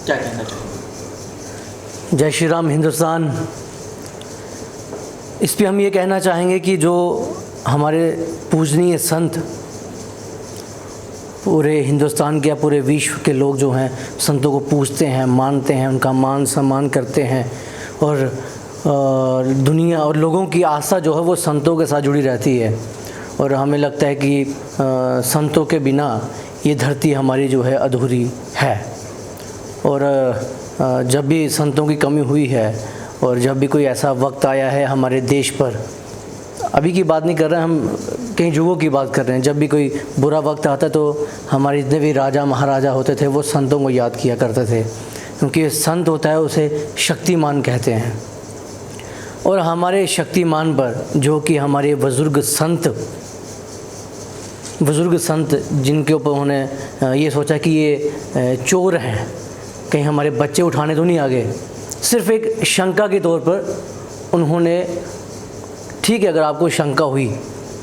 क्या कहना चाहिए? जय श्री राम हिंदुस्तान। इस पे हम ये कहना चाहेंगे कि जो हमारे पूजनीय संत पूरे हिंदुस्तान के या पूरे विश्व के लोग जो हैं संतों को पूजते हैं, मानते हैं, उनका मान सम्मान करते हैं और दुनिया और लोगों की आस्था जो है वो संतों के साथ जुड़ी रहती है। और हमें लगता है कि संतों के बिना ये धरती हमारी जो है अधूरी है। और जब भी संतों की कमी हुई है और जब भी कोई ऐसा वक्त आया है हमारे देश पर, अभी की बात नहीं कर रहे हैं हम, कई युगों की बात कर रहे हैं, जब भी कोई बुरा वक्त आता है तो हमारे जितने भी राजा महाराजा होते थे वो संतों को याद किया करते थे, क्योंकि संत होता है उसे शक्तिमान कहते हैं। और हमारे शक्तिमान पर जो कि हमारे बुज़ुर्ग संत जिनके ऊपर उन्होंने ये सोचा कि ये चोर हैं, कहीं हमारे बच्चे उठाने तो नहीं आ गए, सिर्फ़ एक शंका के तौर पर उन्होंने, ठीक है अगर आपको शंका हुई,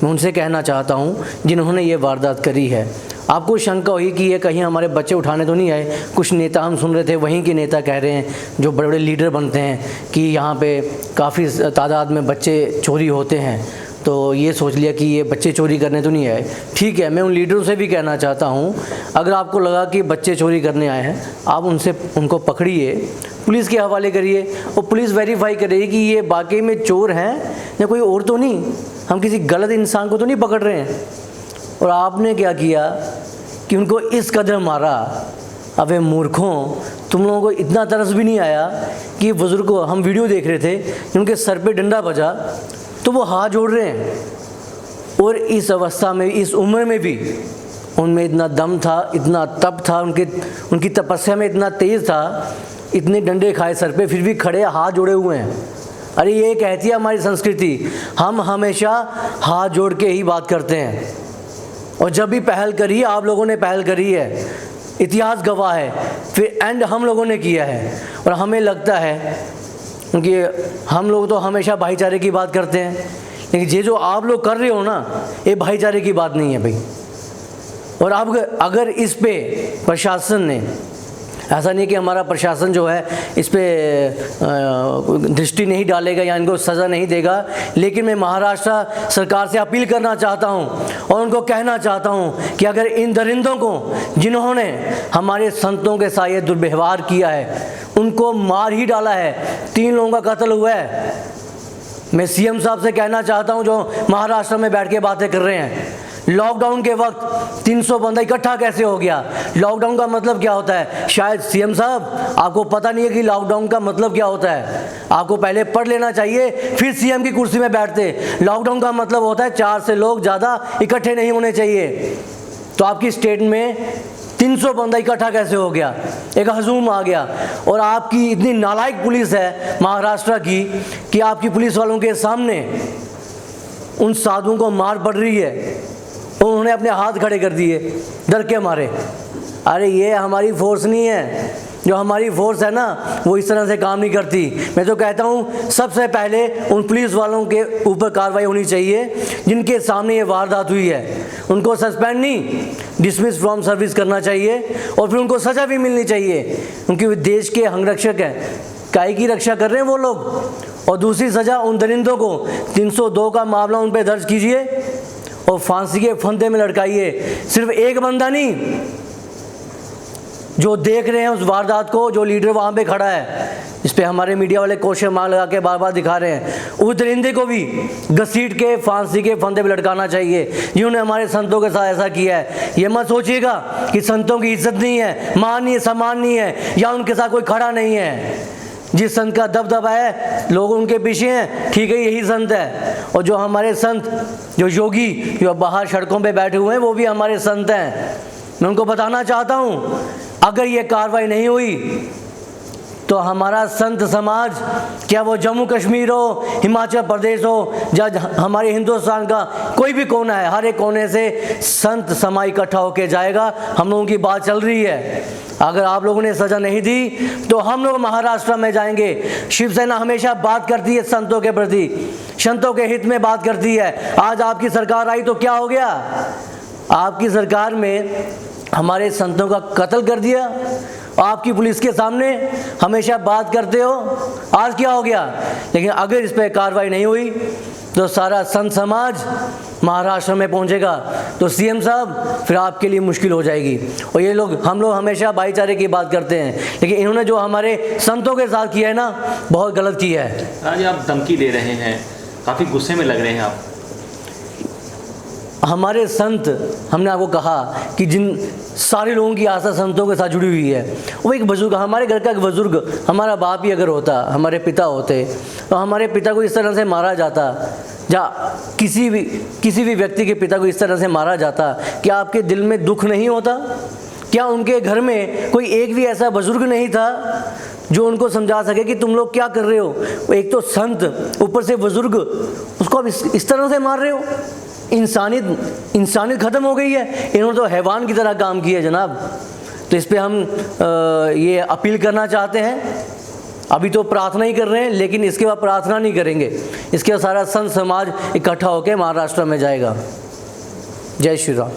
मैं उनसे कहना चाहता हूँ जिन्होंने ये वारदात करी है, आपको शंका हुई कि ये कहीं हमारे बच्चे उठाने तो नहीं आए। कुछ नेता हम सुन रहे थे, वहीं के नेता कह रहे हैं जो बड़े बड़े लीडर बनते हैं कि यहाँ पे काफ़ी तादाद में बच्चे चोरी होते हैं, तो ये सोच लिया कि ये बच्चे चोरी करने तो नहीं आए। ठीक है, मैं उन लीडरों से भी कहना चाहता हूँ, अगर आपको लगा कि बच्चे चोरी करने आए हैं, आप उनको पकड़िए, पुलिस के हवाले करिए और पुलिस वेरीफाई करेगी कि ये वाकई में चोर हैं या कोई और तो नहीं, हम किसी गलत इंसान को तो नहीं पकड़ रहे हैं। और आपने क्या किया कि उनको इस कदर मारा। अबे मूर्खों, तुम लोगों को इतना तरस भी नहीं आया कि बुज़ुर्ग को, हम वीडियो देख रहे थे कि उनके सर पे डंडा बजा तो वो हाथ जोड़ रहे हैं, और इस अवस्था में, इस उम्र में भी उनमें इतना दम था, इतना तप था, उनकी तपस्या में इतना तेज़ था, इतने डंडे खाए सर पे फिर भी खड़े हाथ जोड़े हुए हैं। अरे ये कहती है हमारी संस्कृति, हम हमेशा हाथ जोड़ के ही बात करते हैं। और जब भी पहल करी, आप लोगों ने पहल करी है, इतिहास गवाह है, फिर एंड हम लोगों ने किया है। और हमें लगता है क्योंकि हम लोग तो हमेशा भाईचारे की बात करते हैं, लेकिन ये जो आप लोग कर रहे हो ना, ये भाईचारे की बात नहीं है भाई। और अब अगर इस पे प्रशासन ने, ऐसा नहीं कि हमारा प्रशासन जो है इस पे दृष्टि नहीं डालेगा या इनको सज़ा नहीं देगा, लेकिन मैं महाराष्ट्र सरकार से अपील करना चाहता हूं और उनको कहना चाहता हूं कि अगर इन दरिंदों को, जिन्होंने हमारे संतों के साथ ये दुर्व्यवहार किया है, उनको मार ही डाला है, 3 लोगों का कत्ल हुआ है, मैं सीएम साहब से कहना चाहता हूं जो महाराष्ट्र में बैठ के बातें कर रहे हैं, लॉकडाउन के वक्त 300 बंदा इकट्ठा कैसे हो गया? लॉकडाउन का मतलब क्या होता है? शायद सीएम साहब आपको पता नहीं है कि लॉकडाउन का मतलब क्या होता है। आपको पहले पढ़ लेना चाहिए, फिर सीएम की कुर्सी में बैठते। लॉकडाउन का मतलब होता है 4 से लोग ज़्यादा इकट्ठे नहीं होने चाहिए। तो आपकी स्टेट में 300 बंदा इकट्ठा कैसे हो गया? एक हजूम आ गया। और आपकी इतनी नालायक पुलिस है महाराष्ट्र की कि आपकी पुलिस वालों के सामने उन साधुओं को मार पड़ रही है, उन्होंने अपने हाथ खड़े कर दिए डर के मारे। अरे ये हमारी फोर्स नहीं है, जो हमारी फोर्स है ना वो इस तरह से काम नहीं करती। मैं तो कहता हूँ सबसे पहले उन पुलिस वालों के ऊपर कार्रवाई होनी चाहिए जिनके सामने ये वारदात हुई है, उनको सस्पेंड नहीं, डिसमिस फ्रॉम सर्विस करना चाहिए और फिर उनको सज़ा भी मिलनी चाहिए, क्योंकि वे देश के अंगरक्षक हैं, काहे की रक्षा कर रहे हैं वो लोग। और दूसरी सज़ा उन दरिंदों को 302 का मामला उन पर दर्ज कीजिए और फांसी के फंदे में लटकाइए। सिर्फ एक बंदा नहीं, जो देख रहे हैं उस वारदात को, जो लीडर वहाँ पे खड़ा है, इस पे हमारे मीडिया वाले क्वेश्चन मार्क लगा के बार बार दिखा रहे हैं, उस दरिंदे को भी घसीट के फांसी के फंदे में लटकाना चाहिए जिन्होंने हमारे संतों के साथ ऐसा किया है। ये मत सोचिएगा कि संतों की इज्जत नहीं है, मान नहीं है, सम्मान नहीं है या उनके साथ कोई खड़ा नहीं है। जिस संत का दबदबा है, लोग उनके पीछे हैं, ठीक है, यही संत है। और जो हमारे संत, जो योगी जो बाहर सड़कों पे बैठे हुए हैं, वो भी हमारे संत हैं। मैं उनको बताना चाहता हूँ, अगर ये कार्रवाई नहीं हुई तो हमारा संत समाज, क्या वो जम्मू कश्मीर हो, हिमाचल प्रदेश हो, या हमारे हिंदुस्तान का कोई भी कोना है, हर एक कोने से संत समाज इकट्ठा होके जाएगा। हम लोगों की बात चल रही है, अगर आप लोगों ने सज़ा नहीं दी तो हम लोग महाराष्ट्र में जाएंगे। शिवसेना हमेशा बात करती है संतों के प्रति, संतों के हित में बात करती है। आज आपकी सरकार आई तो क्या हो गया? आपकी सरकार में हमारे संतों का कत्ल कर दिया आपकी पुलिस के सामने हमेशा बात करते हो, आज क्या हो गया? लेकिन अगर इस पर कार्रवाई नहीं हुई तो सारा संत समाज महाराष्ट्र में पहुंचेगा, तो सीएम साहब फिर आपके लिए मुश्किल हो जाएगी। और ये लोग, हम लोग हमेशा भाईचारे की बात करते हैं, लेकिन इन्होंने जो हमारे संतों के साथ किया है ना, बहुत गलत किया है। आज आप धमकी दे रहे हैं, काफ़ी गुस्से में लग रहे हैं आप। हमारे संत, हमने आपको कहा कि जिन सारे लोगों की आस्था संतों के साथ जुड़ी हुई है, वो एक बुजुर्ग, हमारे घर का एक बुजुर्ग, हमारा बाप ही अगर होता, हमारे पिता होते, तो हमारे पिता को इस तरह से मारा जाता, या किसी भी व्यक्ति के पिता को इस तरह से मारा जाता, क्या आपके दिल में दुख नहीं होता? क्या उनके घर में कोई एक भी ऐसा बुजुर्ग नहीं था जो उनको समझा सके कि तुम लोग क्या कर रहे हो? एक तो संत, ऊपर से बुजुर्ग, उसको आप इस तरह से मार रहे हो। इंसानियत ख़त्म हो गई है। इन्होंने तो हैवान की तरह काम किया जनाब। तो इस पे हम ये अपील करना चाहते हैं। अभी तो प्रार्थना ही कर रहे हैं, लेकिन इसके बाद प्रार्थना नहीं करेंगे, इसके बाद सारा संत समाज इकट्ठा होकर महाराष्ट्र में जाएगा। जय श्री राम।